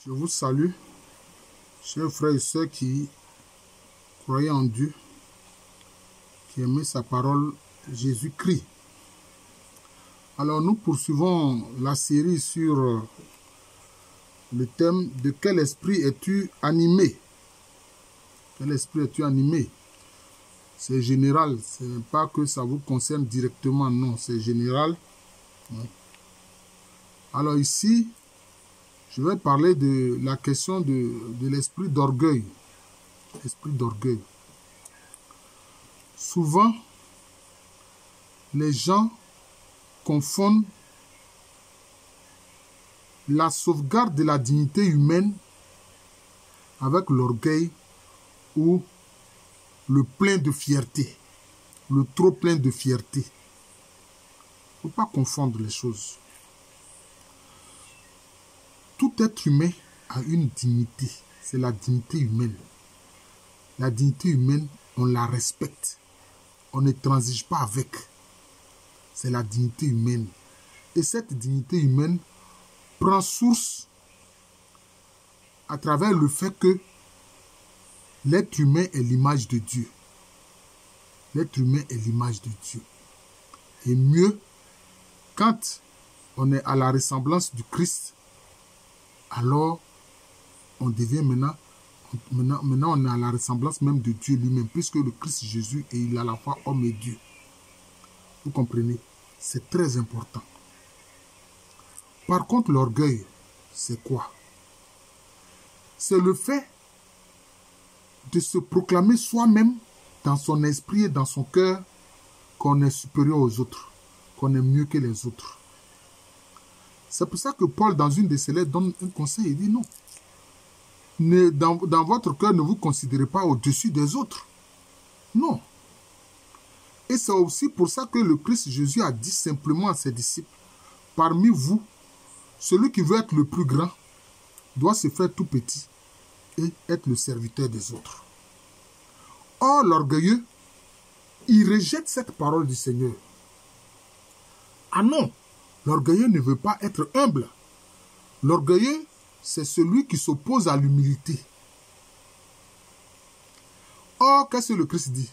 Je vous salue, chers frères et sœurs qui croyaient en Dieu, qui aimaient sa parole, Jésus-Christ. Alors nous poursuivons la série sur le thème de quel esprit es-tu animé? Quel esprit es-tu animé? C'est général, ce n'est pas que ça vous concerne directement, non, c'est général. Alors ici, je vais parler de la question de l'esprit d'orgueil. L'esprit d'orgueil. Souvent, les gens confondent la sauvegarde de la dignité humaine avec l'orgueil ou le plein de fierté, le trop plein de fierté. Il ne faut pas confondre les choses. Tout être humain a une dignité, c'est la dignité humaine. La dignité humaine, on la respecte, on ne transige pas avec. C'est la dignité humaine. Et cette dignité humaine prend source à travers le fait que l'être humain est l'image de Dieu. L'être humain est l'image de Dieu. Et mieux, quand on est à la ressemblance du Christ, alors on devient maintenant on est à la ressemblance même de Dieu lui-même, puisque le Christ Jésus est il à la fois homme et Dieu. Vous comprenez? C'est très important. Par contre, l'orgueil, c'est quoi? C'est le fait de se proclamer soi-même dans son esprit et dans son cœur qu'on est supérieur aux autres, qu'on est mieux que les autres. C'est pour ça que Paul, dans une de ses lettres, donne un conseil. Il dit non. Dans votre cœur, ne vous considérez pas au-dessus des autres. Non. Et c'est aussi pour ça que le Christ Jésus a dit simplement à ses disciples, parmi vous, celui qui veut être le plus grand doit se faire tout petit et être le serviteur des autres. Or, l'orgueilleux, il rejette cette parole du Seigneur. Ah non, l'orgueilleux ne veut pas être humble. L'orgueilleux, c'est celui qui s'oppose à l'humilité. Or, qu'est-ce que le Christ dit?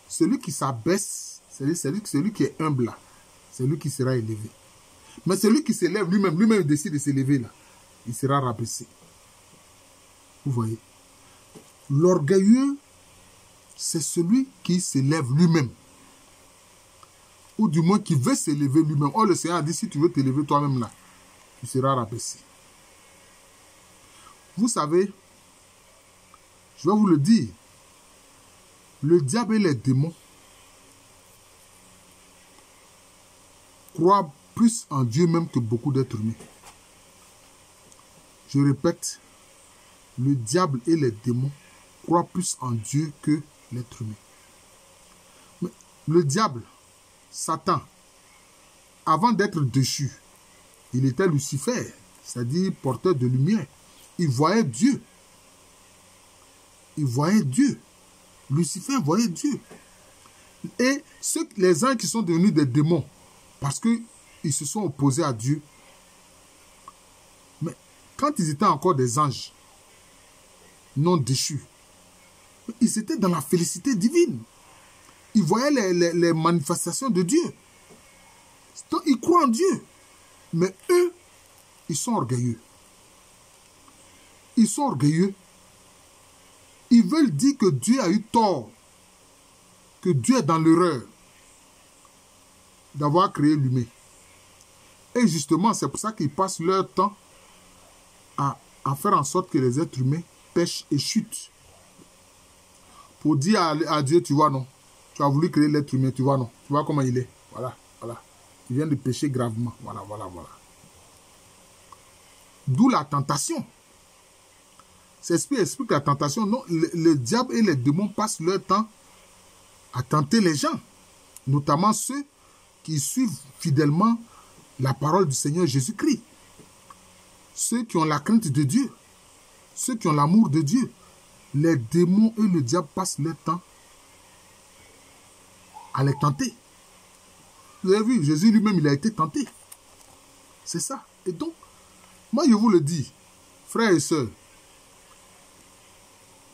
Celui qui s'abaisse, celui qui est humble là, c'est lui qui sera élevé. Mais celui qui s'élève lui-même décide de s'élever là, il sera rabaissé. Vous voyez? L'orgueilleux, c'est celui qui s'élève lui-même. Ou du moins qui veut s'élever lui-même. Or, le Seigneur a dit, si tu veux t'élever toi-même là, tu seras rabaissé. Vous savez, je vais vous le dire, le diable et les démons croient plus en Dieu même que beaucoup d'êtres humains. Je répète, le diable et les démons croient plus en Dieu que l'être humain. Mais le diable, Satan, avant d'être déchu, il était Lucifer, c'est-à-dire porteur de lumière. Il voyait Dieu. Il voyait Dieu. Lucifer voyait Dieu. Et les anges qui sont devenus des démons, parce qu'ils se sont opposés à Dieu. Mais quand ils étaient encore des anges, non déchus, ils étaient dans la félicité divine. Ils voyaient les manifestations de Dieu. Donc, ils croient en Dieu. Mais eux, ils sont orgueilleux. Ils sont orgueilleux. Ils veulent dire que Dieu a eu tort. Que Dieu est dans l'erreur d'avoir créé l'humain. Et justement, c'est pour ça qu'ils passent leur temps à faire en sorte que les êtres humains pêchent et chutent. Pour dire à Dieu, tu vois, non. Tu as voulu créer l'être humain, tu vois, non. Tu vois comment il est. Voilà, voilà. Il vient de pécher gravement. Voilà, voilà, voilà. D'où la tentation. Cet esprit explique la tentation. Non, le diable et les démons passent leur temps à tenter les gens. Notamment ceux qui suivent fidèlement la parole du Seigneur Jésus-Christ. Ceux qui ont la crainte de Dieu. Ceux qui ont l'amour de Dieu. Les démons et le diable passent leur temps à les tenter. Vous avez vu, Jésus lui-même, il a été tenté. C'est ça. Et donc, moi je vous le dis, Frères et sœurs,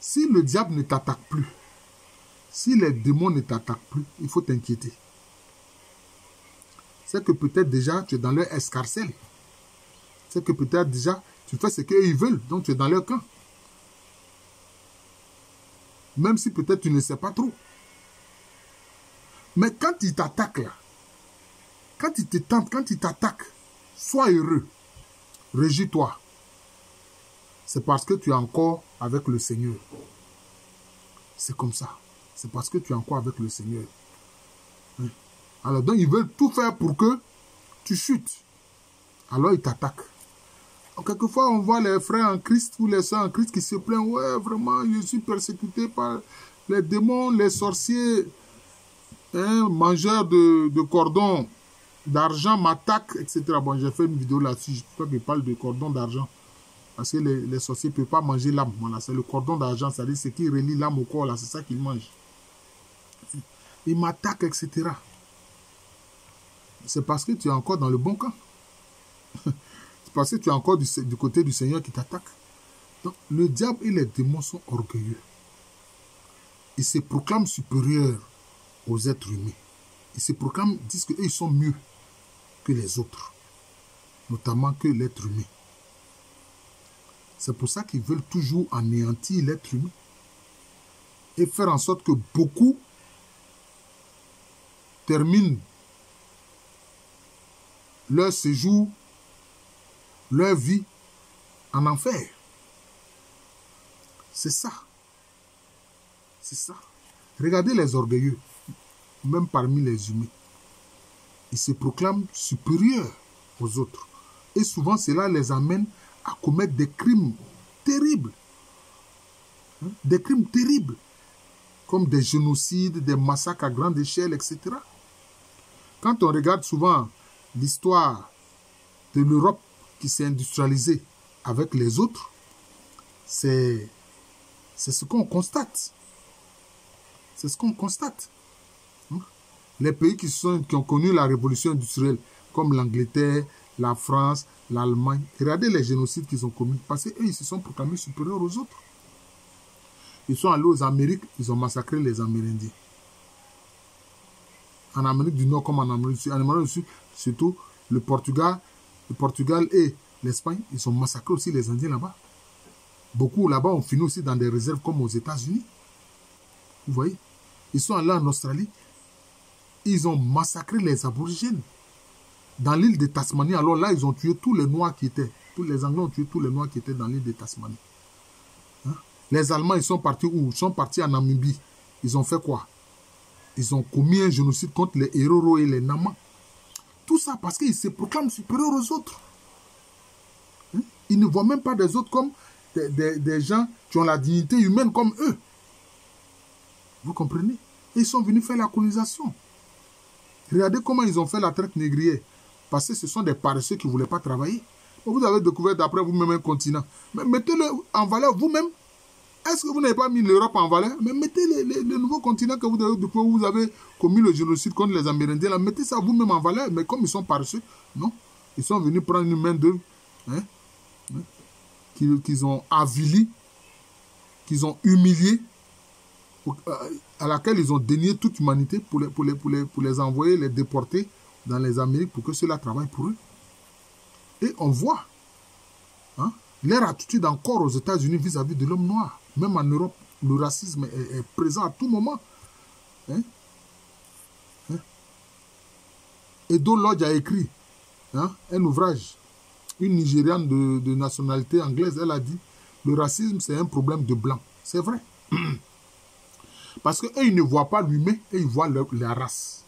si le diable ne t'attaque plus, si les démons ne t'attaquent plus, il faut t'inquiéter. C'est que peut-être déjà tu es dans leur escarcelle. C'est que peut-être déjà tu fais ce qu'ils veulent, donc tu es dans leur camp. Même si peut-être tu ne sais pas trop. Mais quand ils t'attaquent là, quand ils te tentent, quand ils t'attaquent, sois heureux, réjouis-toi. C'est parce que tu es encore avec le Seigneur. C'est comme ça. C'est parce que tu es encore avec le Seigneur. Alors donc ils veulent tout faire pour que tu chutes. Alors ils t'attaquent. Quelquefois on voit les frères en Christ ou les sœurs en Christ qui se plaignent. Ouais, vraiment, je suis persécuté par les démons, les sorciers, mangeurs de cordons d'argent m'attaquent, etc. Bon, j'ai fait une vidéo là-dessus. Je parle de cordon d'argent. Parce que les sorciers ne peuvent pas manger l'âme. Voilà, c'est le cordon d'argent, c'est-à-dire ce qui relie l'âme au corps, là, c'est ça qu'ils mangent. Ils m'attaquent, etc. C'est parce que tu es encore dans le bon camp. C'est parce que tu es encore du côté du Seigneur qui t'attaque. Donc, le diable et les démons sont orgueilleux. Ils se proclament supérieurs aux êtres humains. Ils se proclament, disent qu'eux, ils sont mieux que les autres. Notamment que l'être humain. C'est pour ça qu'ils veulent toujours anéantir l'être humain. Et faire en sorte que beaucoup terminent leur séjour, leur vie en enfer. C'est ça. C'est ça. Regardez les orgueilleux, même parmi les humains. Ils se proclament supérieurs aux autres. Et souvent, cela les amène à commettre des crimes terribles. Des crimes terribles. Comme des génocides, des massacres à grande échelle, etc. Quand on regarde souvent l'histoire de l'Europe qui s'est industrialisée avec les autres, c'est ce qu'on constate. C'est ce qu'on constate. Les pays qui ont connu la révolution industrielle, comme l'Angleterre, la France, l'Allemagne, regardez les génocides qu'ils ont commis, parce qu'eux, ils se sont proclamés supérieurs aux autres. Ils sont allés aux Amériques, ils ont massacré les Amérindiens. En Amérique du Nord comme en Amérique du Sud. En Amérique du Sud, surtout le Portugal et l'Espagne, ils ont massacré aussi les Indiens là-bas. Beaucoup là-bas ont fini aussi dans des réserves comme aux États-Unis. Vous voyez? Ils sont allés en Australie. Ils ont massacré les aborigènes. Dans l'île de Tasmanie, alors là, ils ont tué tous les Noirs qui étaient. Tous les Anglais ont tué tous les Noirs qui étaient dans l'île de Tasmanie. Les Allemands, ils sont partis où? Ils sont partis en Namibie. Ils ont fait quoi? Ils ont commis un génocide contre les Herero et les Nama. Tout ça parce qu'ils se proclament supérieurs aux autres. Ils ne voient même pas des autres comme des gens qui ont la dignité humaine comme eux. Vous comprenez? Et ils sont venus faire la colonisation. Regardez comment ils ont fait la traite négrière. Parce que ce sont des paresseux qui ne voulaient pas travailler. Vous avez découvert d'après vous-même un continent. Mais mettez-le en valeur vous-même. Est-ce que vous n'avez pas mis l'Europe en valeur? Mais mettez les nouveaux continents que vous avez commis le génocide contre les Amérindiens. Là, mettez ça vous-même en valeur. Mais comme ils sont paresseux, non. Ils sont venus prendre une main d'œuvre qu'ils ont avilie, qu'ils ont humilié, à laquelle ils ont dénié toute humanité pour les envoyer, les déporter dans les Amériques pour que ceux-là travaillent pour eux. Et on voit leur attitude encore aux États-Unis vis-à-vis de l'homme noir. Même en Europe, le racisme est présent à tout moment. Edo Lodge a écrit un ouvrage, une Nigériane de nationalité anglaise, elle a dit « Le racisme, c'est un problème de blanc ». C'est vrai. Parce qu'eux, ils ne voient pas l'humain, et ils voient la race.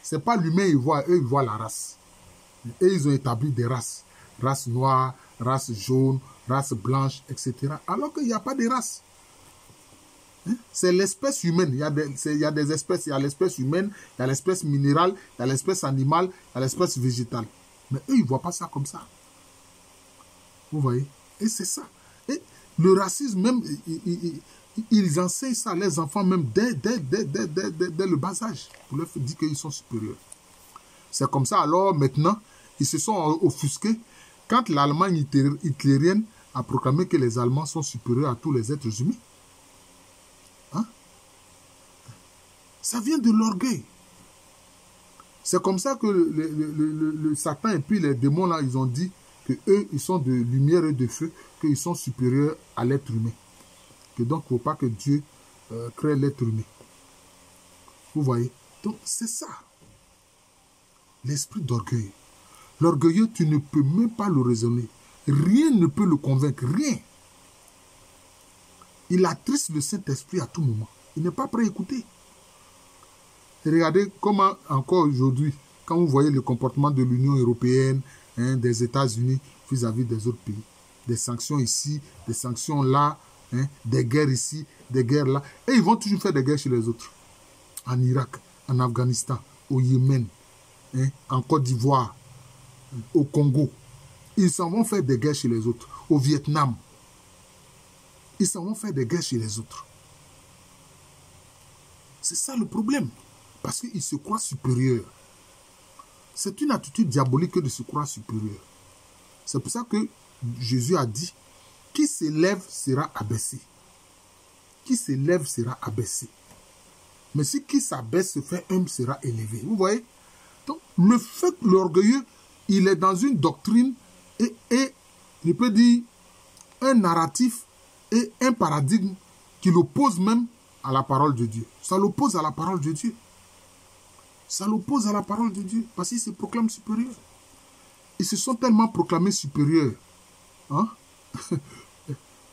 Ce n'est pas l'humain, eux, ils voient la race. Et ils ont établi des races. Race noire, race jaune, race blanche, etc. Alors qu'il n'y a pas de race. C'est l'espèce humaine. Il y a des espèces. Il y a l'espèce humaine, il y a l'espèce minérale, il y a l'espèce animale, il y a l'espèce végétale. Mais eux, ils ne voient pas ça comme ça. Vous voyez? Et c'est ça. Et le racisme, même, ils enseignent ça à leurs enfants, même dès le bas âge, pour leur dire qu'ils sont supérieurs. C'est comme ça, alors, maintenant, ils se sont offusqués. Quand l'Allemagne hitlérienne à proclamer que les Allemands sont supérieurs à tous les êtres humains. Hein? Ça vient de l'orgueil. C'est comme ça que le Satan et puis les démons, là, ils ont dit que eux, ils sont de lumière et de feu, qu'ils sont supérieurs à l'être humain. Que donc, il ne faut pas que Dieu crée l'être humain. Vous voyez? Donc, c'est ça. L'esprit d'orgueil. L'orgueilleux, tu ne peux même pas le raisonner. Rien ne peut le convaincre. Rien. Il attriste le Saint-Esprit à tout moment. Il n'est pas prêt à écouter. Et regardez comment, encore aujourd'hui, quand vous voyez le comportement de l'Union européenne, hein, des États-Unis vis-à-vis des autres pays. Des sanctions ici, des sanctions là, hein, des guerres ici, des guerres là. Et ils vont toujours faire des guerres chez les autres. En Irak, en Afghanistan, au Yémen, hein, en Côte d'Ivoire, au Congo. Ils s'en vont faire des guerres chez les autres. Au Vietnam. Ils s'en vont faire des guerres chez les autres. C'est ça le problème. Parce qu'ils se croient supérieurs. C'est une attitude diabolique de se croire supérieur. C'est pour ça que Jésus a dit, qui s'élève sera abaissé. Qui s'élève sera abaissé. Mais si qui s'abaisse se fait humble sera élevé. Vous voyez? Donc, le fait que l'orgueilleux, il est dans une doctrine et je peux dire, un narratif et un paradigme qui l'oppose même à la parole de Dieu. Ça l'oppose à la parole de Dieu. Ça l'oppose à la parole de Dieu. Parce qu'ils se proclament supérieurs. Ils se sont tellement proclamés supérieurs. Hein?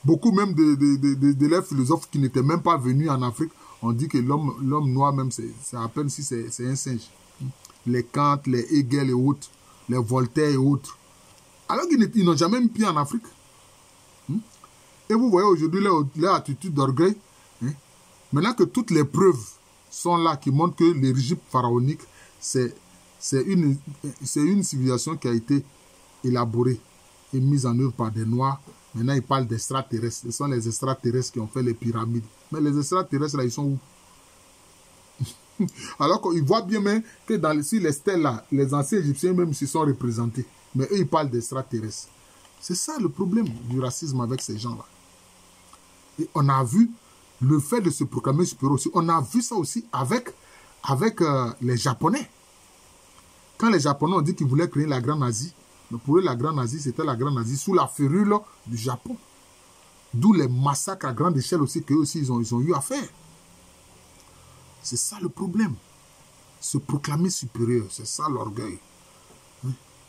Beaucoup même d'élèves philosophes qui n'étaient même pas venus en Afrique ont dit que l'homme noir même, c'est à peine si c'est un singe. Les Kant, les Hegel et autres, les Voltaire et autres. Alors qu'ils n'ont jamais mis pied en Afrique. Et vous voyez aujourd'hui leur attitude d'orgueil. Maintenant que toutes les preuves sont là qui montrent que l'Égypte pharaonique, c'est une civilisation qui a été élaborée et mise en œuvre par des Noirs. Maintenant, ils parlent d'extraterrestres. Ce sont les extraterrestres qui ont fait les pyramides. Mais les extraterrestres, là, ils sont où? Alors qu'ils voient bien même que sur les stèles, là, les anciens Égyptiens même s'y sont représentés. Mais eux, ils parlent d'extraterrestres. C'est ça le problème du racisme avec ces gens-là. Et on a vu le fait de se proclamer supérieur aussi. On a vu ça aussi avec les Japonais. Quand les Japonais ont dit qu'ils voulaient créer la Grande Asie, mais pour eux, la Grande Asie, c'était la Grande Asie sous la férule du Japon. D'où les massacres à grande échelle aussi qu'eux aussi, ils ont eu à faire. C'est ça le problème. Se proclamer supérieur, c'est ça l'orgueil.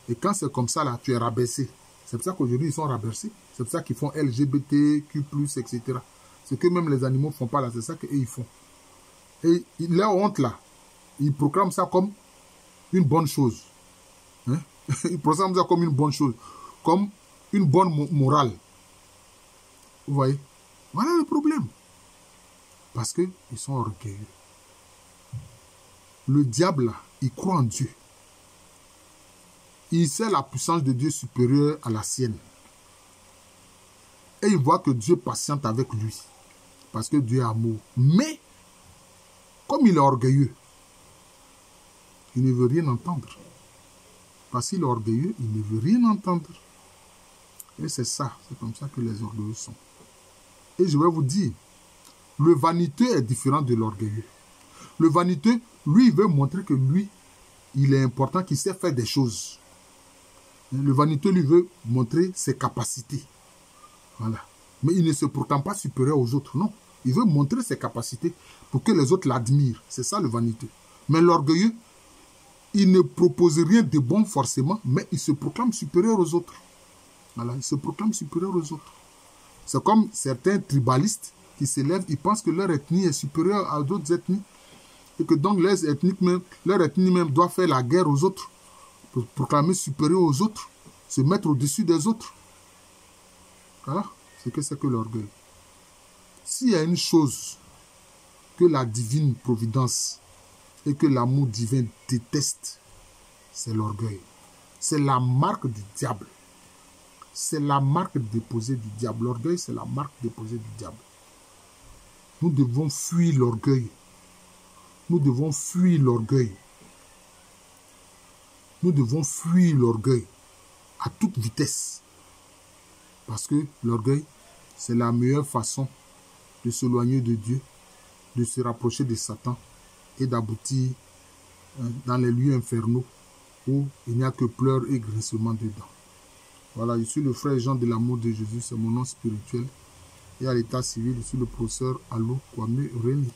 Et quand c'est comme ça, là, tu es rabaissé. C'est pour ça qu'aujourd'hui, ils sont rabaissés. C'est pour ça qu'ils font LGBTQ+, etc. Ce que même les animaux ne font pas là, c'est ça qu'eux, ils font. Et leur honte, là, ils proclament ça comme une bonne chose. Hein? Ils proclament ça comme une bonne chose. Comme une bonne morale. Vous voyez? Voilà le problème. Parce qu'ils sont orgueilleux. Le diable, là, il croit en Dieu. Il sait la puissance de Dieu supérieure à la sienne. Et il voit que Dieu patiente avec lui. Parce que Dieu est amour. Mais, comme il est orgueilleux, il ne veut rien entendre. Parce qu'il est orgueilleux, il ne veut rien entendre. Et c'est ça, c'est comme ça que les orgueilleux sont. Et je vais vous dire, le vaniteux est différent de l'orgueilleux. Le vaniteux, lui, il veut montrer que lui, il est important, qu'il sait faire des choses. Le vaniteux, lui, veut montrer ses capacités. Voilà. Mais il ne se proclame pas supérieur aux autres, non. Il veut montrer ses capacités pour que les autres l'admirent. C'est ça le vaniteux. Mais l'orgueilleux, il ne propose rien de bon forcément, mais il se proclame supérieur aux autres. Voilà, il se proclame supérieur aux autres. C'est comme certains tribalistes qui s'élèvent, ils pensent que leur ethnie est supérieure à d'autres ethnies. Et que donc leur ethnie même doit faire la guerre aux autres. Pour proclamer supérieur aux autres. Se mettre au-dessus des autres. Voilà, c'est que l'orgueil. S'il y a une chose que la divine providence et que l'amour divin déteste, c'est l'orgueil. C'est la marque du diable. C'est la marque déposée du diable. L'orgueil, c'est la marque déposée du diable. Nous devons fuir l'orgueil. Nous devons fuir l'orgueil. Nous devons fuir l'orgueil à toute vitesse. Parce que l'orgueil, c'est la meilleure façon de s'éloigner de Dieu, de se rapprocher de Satan et d'aboutir dans les lieux infernaux où il n'y a que pleurs et grincements dedans. Voilà, je suis le frère Jean de l'amour de Jésus, c'est mon nom spirituel. Et à l'état civil, je suis le professeur Alou Kwame Reni.